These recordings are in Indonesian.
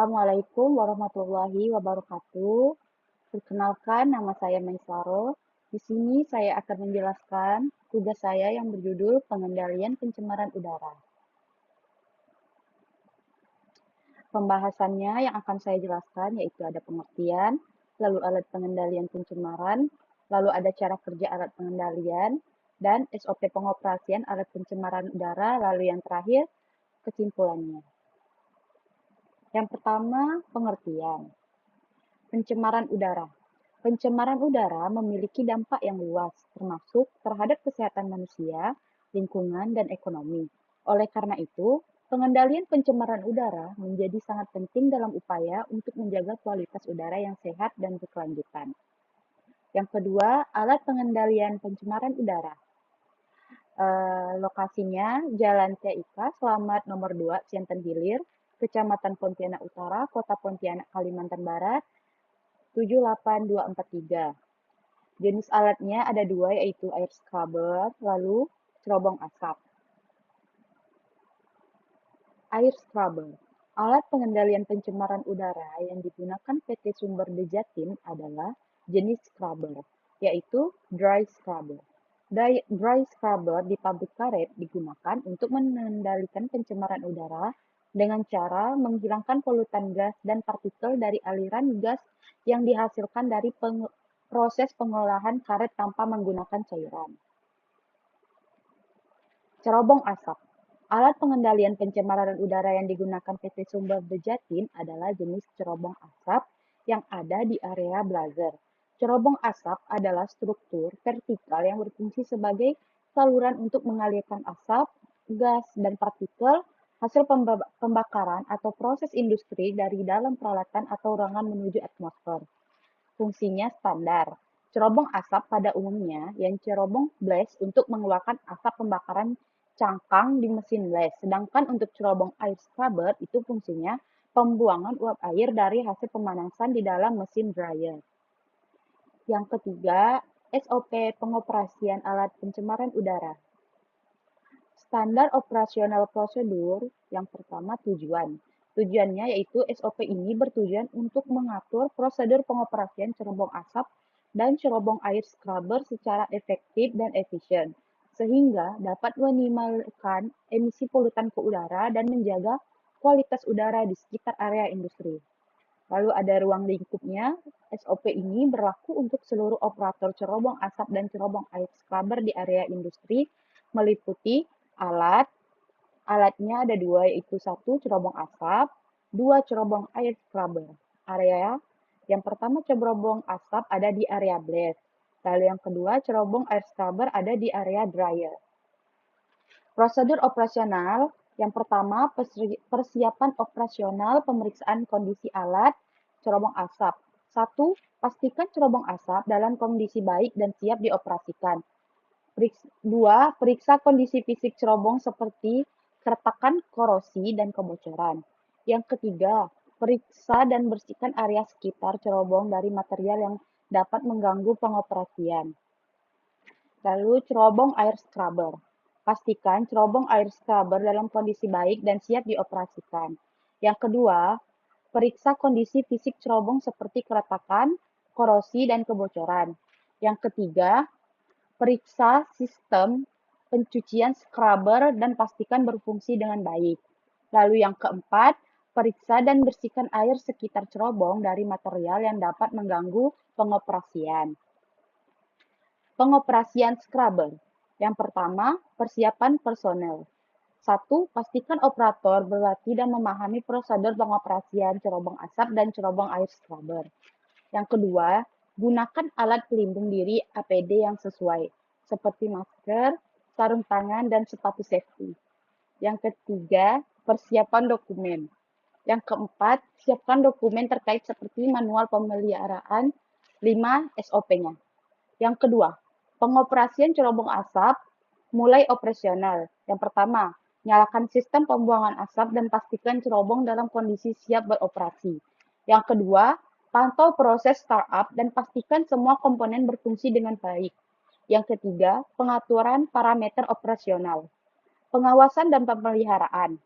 Assalamualaikum warahmatullahi wabarakatuh. Perkenalkan, nama saya Maisaro. Di sini saya akan menjelaskan tugas saya yang berjudul Pengendalian Pencemaran Udara. Pembahasannya yang akan saya jelaskan yaitu ada pengertian, lalu alat pengendalian pencemaran, lalu ada cara kerja alat pengendalian, dan SOP pengoperasian alat pencemaran udara, lalu yang terakhir kesimpulannya. Yang pertama, pengertian. Pencemaran udara. Pencemaran udara memiliki dampak yang luas, termasuk terhadap kesehatan manusia, lingkungan, dan ekonomi. Oleh karena itu, pengendalian pencemaran udara menjadi sangat penting dalam upaya untuk menjaga kualitas udara yang sehat dan berkelanjutan. Yang kedua, alat pengendalian pencemaran udara. Lokasinya Jalan TIK Slamet nomor 2, Siantan Hilir, Kecamatan Pontianak Utara, Kota Pontianak, Kalimantan Barat, 78243. Jenis alatnya ada dua, yaitu air scrubber, lalu cerobong asap. Air scrubber. Alat pengendalian pencemaran udara yang digunakan PT Sumber The Jatim adalah jenis scrubber, yaitu dry scrubber. Dry scrubber di pabrik karet digunakan untuk mengendalikan pencemaran udara dengan cara menghilangkan polutan gas dan partikel dari aliran gas yang dihasilkan dari proses pengolahan karet tanpa menggunakan cairan. Cerobong asap. Alat pengendalian pencemaran udara yang digunakan PT Sumber The Jatim adalah jenis cerobong asap yang ada di area blazer. Cerobong asap adalah struktur vertikal yang berfungsi sebagai saluran untuk mengalirkan asap, gas, dan partikel hasil pembakaran atau proses industri dari dalam peralatan atau ruangan menuju atmosfer. Fungsinya standar. Cerobong asap pada umumnya yang cerobong blast untuk mengeluarkan asap pembakaran cangkang di mesin blast. Sedangkan untuk cerobong air scrubber itu fungsinya pembuangan uap air dari hasil pemanasan di dalam mesin dryer. Yang ketiga, SOP pengoperasian alat pencemaran udara. Standar operasional prosedur yang pertama tujuan. Tujuannya yaitu SOP ini bertujuan untuk mengatur prosedur pengoperasian cerobong asap dan cerobong air scrubber secara efektif dan efisien, sehingga dapat meminimalkan emisi polutan ke udara dan menjaga kualitas udara di sekitar area industri. Lalu ada ruang lingkupnya. SOP ini berlaku untuk seluruh operator cerobong asap dan cerobong air scrubber di area industri, meliputi alatnya ada dua, yaitu satu cerobong asap, dua cerobong air scrubber. Area yang pertama cerobong asap ada di area blast, lalu yang kedua cerobong air scrubber ada di area dryer. Prosedur operasional yang pertama, persiapan operasional pemeriksaan kondisi alat cerobong asap. 1. Pastikan cerobong asap dalam kondisi baik dan siap dioperasikan. 2. Periksa kondisi fisik cerobong seperti keretakan, korosi, dan kebocoran. Yang ketiga, periksa dan bersihkan area sekitar cerobong dari material yang dapat mengganggu pengoperasian. Lalu cerobong air scrubber. Pastikan cerobong air scrubber dalam kondisi baik dan siap dioperasikan. Yang kedua, periksa kondisi fisik cerobong seperti keretakan, korosi, dan kebocoran. Yang ketiga, periksa sistem pencucian scrubber dan pastikan berfungsi dengan baik. Lalu yang keempat, periksa dan bersihkan air sekitar cerobong dari material yang dapat mengganggu pengoperasian. Pengoperasian scrubber. Yang pertama, persiapan personel. 1. Pastikan operator berlatih dan memahami prosedur pengoperasian cerobong asap dan cerobong air scrubber. Yang kedua, gunakan alat pelindung diri APD yang sesuai, seperti masker, sarung tangan, dan sepatu safety. Yang ketiga, persiapan dokumen. Yang keempat, siapkan dokumen terkait seperti manual pemeliharaan 5 SOP-nya. Yang kedua, pengoperasian cerobong asap mulai operasional. Yang pertama, nyalakan sistem pembuangan asap dan pastikan cerobong dalam kondisi siap beroperasi. Yang kedua, pantau proses startup dan pastikan semua komponen berfungsi dengan baik. Yang ketiga, pengaturan parameter operasional. Pengawasan dan pemeliharaan.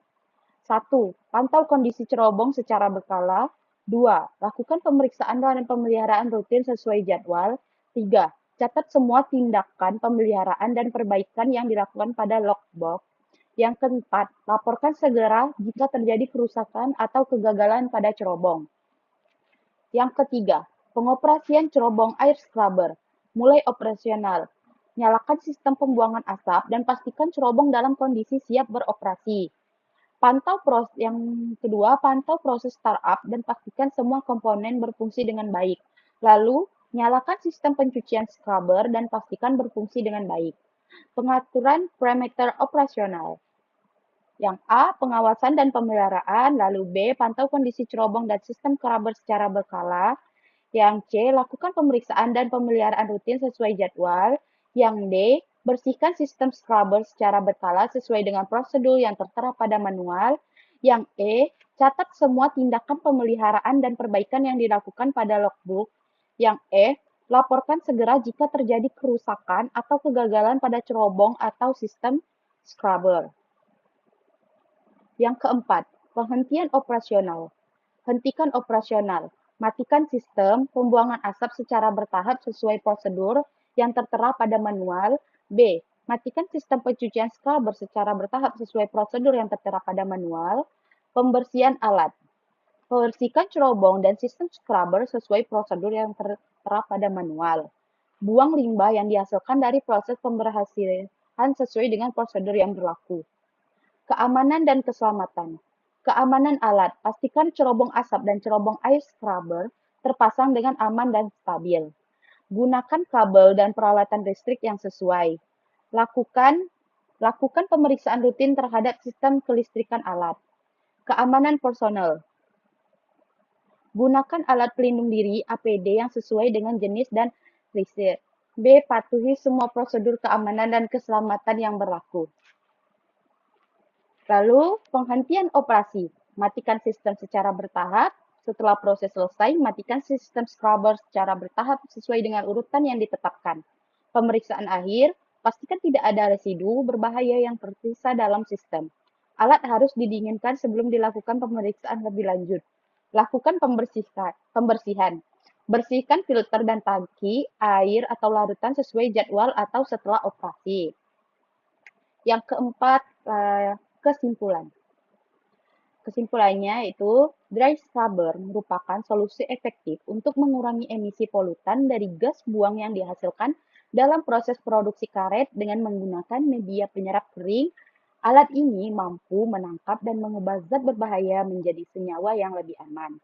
1. Pantau kondisi cerobong secara berkala. 2. Lakukan pemeriksaan dan pemeliharaan rutin sesuai jadwal. 3. Catat semua tindakan pemeliharaan dan perbaikan yang dilakukan pada logbook. Yang keempat, laporkan segera jika terjadi kerusakan atau kegagalan pada cerobong. Yang ketiga, pengoperasian cerobong air scrubber. Mulai operasional. Nyalakan sistem pembuangan asap dan pastikan cerobong dalam kondisi siap beroperasi. Yang kedua, pantau proses startup dan pastikan semua komponen berfungsi dengan baik. Lalu, nyalakan sistem pencucian scrubber dan pastikan berfungsi dengan baik. Pengaturan parameter operasional. Yang A, pengawasan dan pemeliharaan, lalu B, pantau kondisi cerobong dan sistem scrubber secara berkala. Yang C, lakukan pemeriksaan dan pemeliharaan rutin sesuai jadwal. Yang D, bersihkan sistem scrubber secara berkala sesuai dengan prosedur yang tertera pada manual. Yang E, catat semua tindakan pemeliharaan dan perbaikan yang dilakukan pada logbook. Yang F, laporkan segera jika terjadi kerusakan atau kegagalan pada cerobong atau sistem scrubber. Yang keempat, penghentian operasional. Hentikan operasional. Matikan sistem pembuangan asap secara bertahap sesuai prosedur yang tertera pada manual. B. Matikan sistem pencucian scrubber secara bertahap sesuai prosedur yang tertera pada manual. Pembersihan alat. Bersihkan cerobong dan sistem scrubber sesuai prosedur yang tertera pada manual. Buang limbah yang dihasilkan dari proses pembersihan sesuai dengan prosedur yang berlaku. Keamanan dan keselamatan. Keamanan alat. Pastikan cerobong asap dan cerobong air scrubber terpasang dengan aman dan stabil. Gunakan kabel dan peralatan listrik yang sesuai. Lakukan pemeriksaan rutin terhadap sistem kelistrikan alat. Keamanan personel. Gunakan alat pelindung diri APD yang sesuai dengan jenis dan riset. B. Patuhi semua prosedur keamanan dan keselamatan yang berlaku. Lalu, penghentian operasi. Matikan sistem secara bertahap. Setelah proses selesai, matikan sistem scrubber secara bertahap sesuai dengan urutan yang ditetapkan. Pemeriksaan akhir, pastikan tidak ada residu berbahaya yang tersisa dalam sistem. Alat harus didinginkan sebelum dilakukan pemeriksaan lebih lanjut. Lakukan pembersihan. Bersihkan filter dan tangki, air atau larutan sesuai jadwal atau setelah operasi. Yang keempat, kesimpulan. Kesimpulannya itu, dry scrubber merupakan solusi efektif untuk mengurangi emisi polutan dari gas buang yang dihasilkan dalam proses produksi karet dengan menggunakan media penyerap kering. Alat ini mampu menangkap dan mengubah zat berbahaya menjadi senyawa yang lebih aman.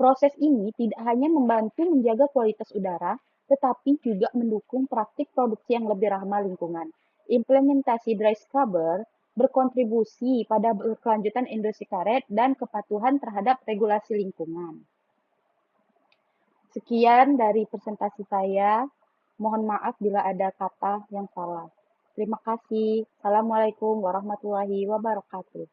Proses ini tidak hanya membantu menjaga kualitas udara, tetapi juga mendukung praktik produksi yang lebih ramah lingkungan. Implementasi dry scrubber berkontribusi pada berkelanjutan industri karet dan kepatuhan terhadap regulasi lingkungan. Sekian dari presentasi saya. Mohon maaf bila ada kata yang salah. Terima kasih. Assalamualaikum warahmatullahi wabarakatuh.